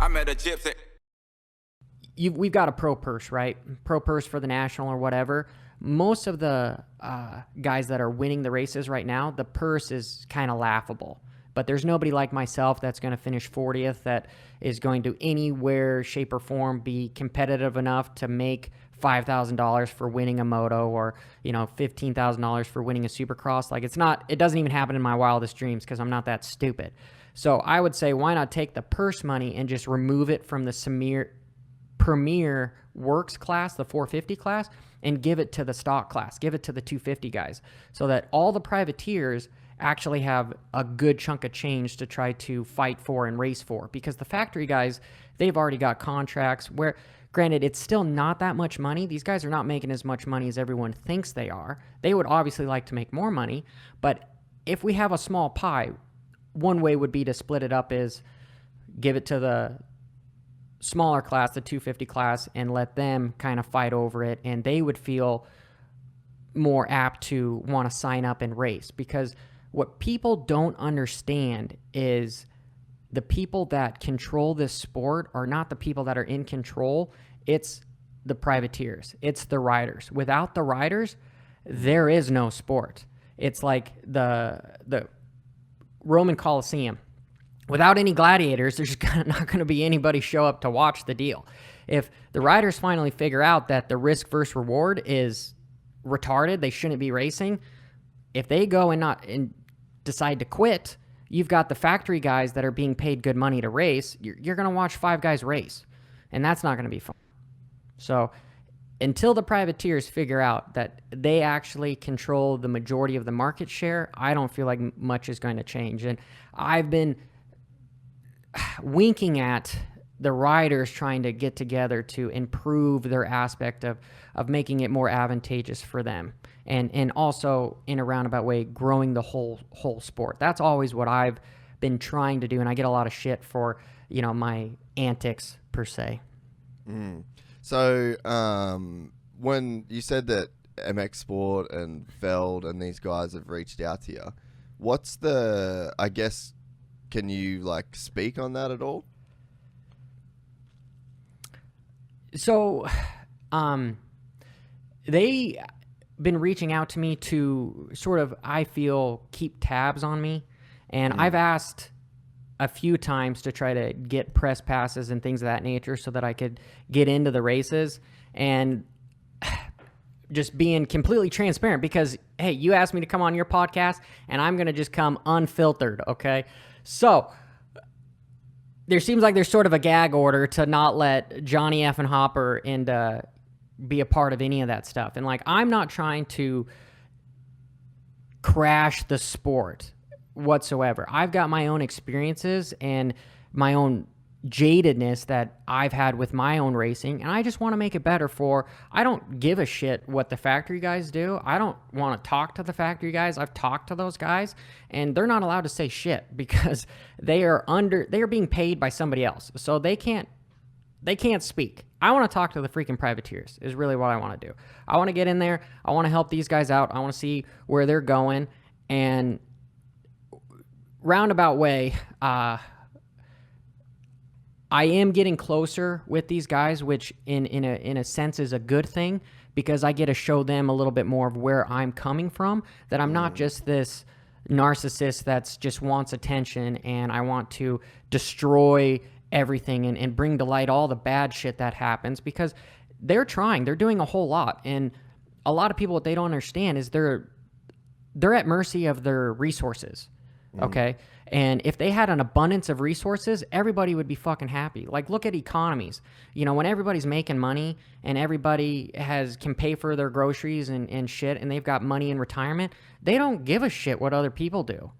I met a gypsy. We've got a pro purse, right? Pro purse for the national or whatever. Most of the guys that are winning the races right now, the purse is kind of laughable. But there's nobody like myself that's going to finish 40th that is going to anywhere, shape, or form be competitive enough to make $5,000 for winning a moto, or $15,000 for winning a supercross. Like, it doesn't even happen in my wildest dreams because I'm not that stupid. So I would say, why not take the purse money and just remove it from the Premier Works class, the 450 class, and give it to the stock class, give it to the 250 guys, so that all the privateers actually have a good chunk of change to try to fight for and race for. Because the factory guys, they've already got contracts where, granted, it's still not that much money. These guys are not making as much money as everyone thinks they are. They would obviously like to make more money, but if we have a small pie, one way would be to split it up, is give it to the smaller class, the 250 class, and let them kind of fight over it, and they would feel more apt to want to sign up and race. Because what people don't understand is the people that control this sport are not the people that are in control. It's the privateers. It's the riders. Without the riders, there is no sport. It's like the Roman Colosseum. Without any gladiators, there's not going to be anybody show up to watch the deal. If the riders finally figure out that the risk versus reward is retarded, they shouldn't be racing, if they go and decide to quit, you've got the factory guys that are being paid good money to race. You're going to watch 5 guys race, and that's not going to be fun. So until the privateers figure out that they actually control the majority of the market share, I don't feel like much is going to change. And I've been winking at the riders trying to get together to improve their aspect of making it more advantageous for them, and also, in a roundabout way, growing the whole sport. That's always what I've been trying to do, and I get a lot of shit for my antics per se. So when you said that MX Sport and Veld and these guys have reached out to you, what's the, I guess, can you speak on that at all? So, they been reaching out to me to sort of, I feel, keep tabs on me. And I've asked a few times to try to get press passes and things of that nature so that I could get into the races. And just being completely transparent, because, hey, you asked me to come on your podcast, and I'm going to just come unfiltered, okay? So there seems like there's sort of a gag order to not let Johnny F. and Hopper and be a part of any of that stuff. And I'm not trying to crash the sport whatsoever. I've got my own experiences and my own jadedness that I've had with my own racing, and I just want to make it better I don't give a shit what the factory guys do. I don't want to talk to the factory guys. I've talked to those guys, and they're not allowed to say shit because they are being paid by somebody else. So they can't speak. I want to talk to the freaking privateers is really what I want to do. I want to get in there. I want to help these guys out. I want to see where they're going, and roundabout way, I am getting closer with these guys, which in a sense is a good thing, because I get to show them a little bit more of where I'm coming from, that I'm not just this narcissist that's just wants attention and I want to destroy everything and bring to light all the bad shit that happens, because they're doing a whole lot. And a lot of people, what they don't understand is they're at mercy of their resources. Okay. And if they had an abundance of resources, everybody would be fucking happy. Look at economies. When everybody's making money and everybody can pay for their groceries and shit, and they've got money in retirement, they don't give a shit what other people do.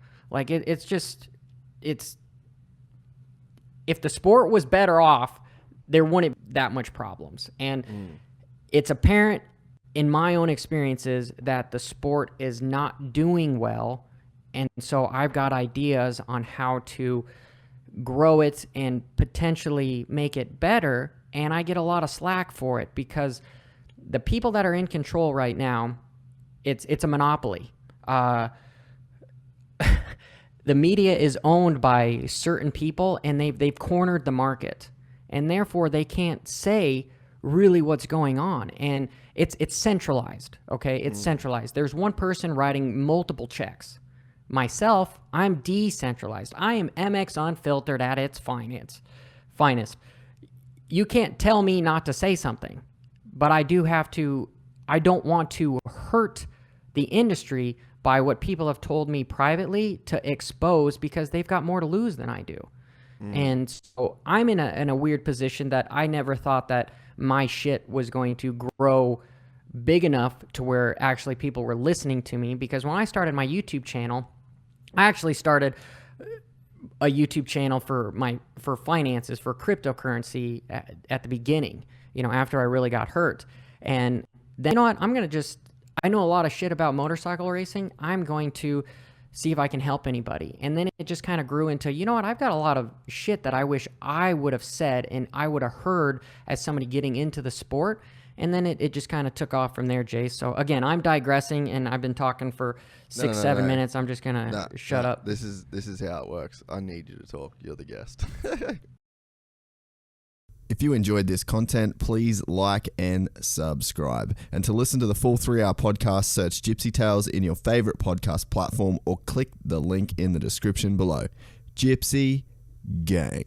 If the sport was better off, there wouldn't be that much problems. And it's apparent in my own experiences that the sport is not doing well. And so I've got ideas on how to grow it and potentially make it better. And I get a lot of slack for it because the people that are in control right now, it's a monopoly. the media is owned by certain people, and they've cornered the market, and therefore they can't say really what's going on. And it's centralized. Okay, it's centralized. There's one person writing multiple checks. Myself, I'm decentralized. I am MX Unfiltered at its finest. You can't tell me not to say something, but I don't want to hurt the industry by what people have told me privately to expose, because they've got more to lose than I do. And so I'm in a weird position that I never thought that my shit was going to grow big enough to where actually people were listening to me. Because when I started my YouTube channel, I actually started a YouTube channel for finances, for cryptocurrency at the beginning, after I really got hurt. And then, what? I know a lot of shit about motorcycle racing. I'm going to see if I can help anybody. And then it just kind of grew into, what? I've got a lot of shit that I wish I would have said and I would have heard as somebody getting into the sport. And then it just kind of took off from there, Jace. So again, I'm digressing, and I've been talking for 7 minutes. I'm just gonna shut up. This is how it works. I need you to talk. You're the guest. If you enjoyed this content, please like and subscribe. And to listen to the full 3-hour podcast, search Gypsy Tales in your favorite podcast platform or click the link in the description below. Gypsy Gang.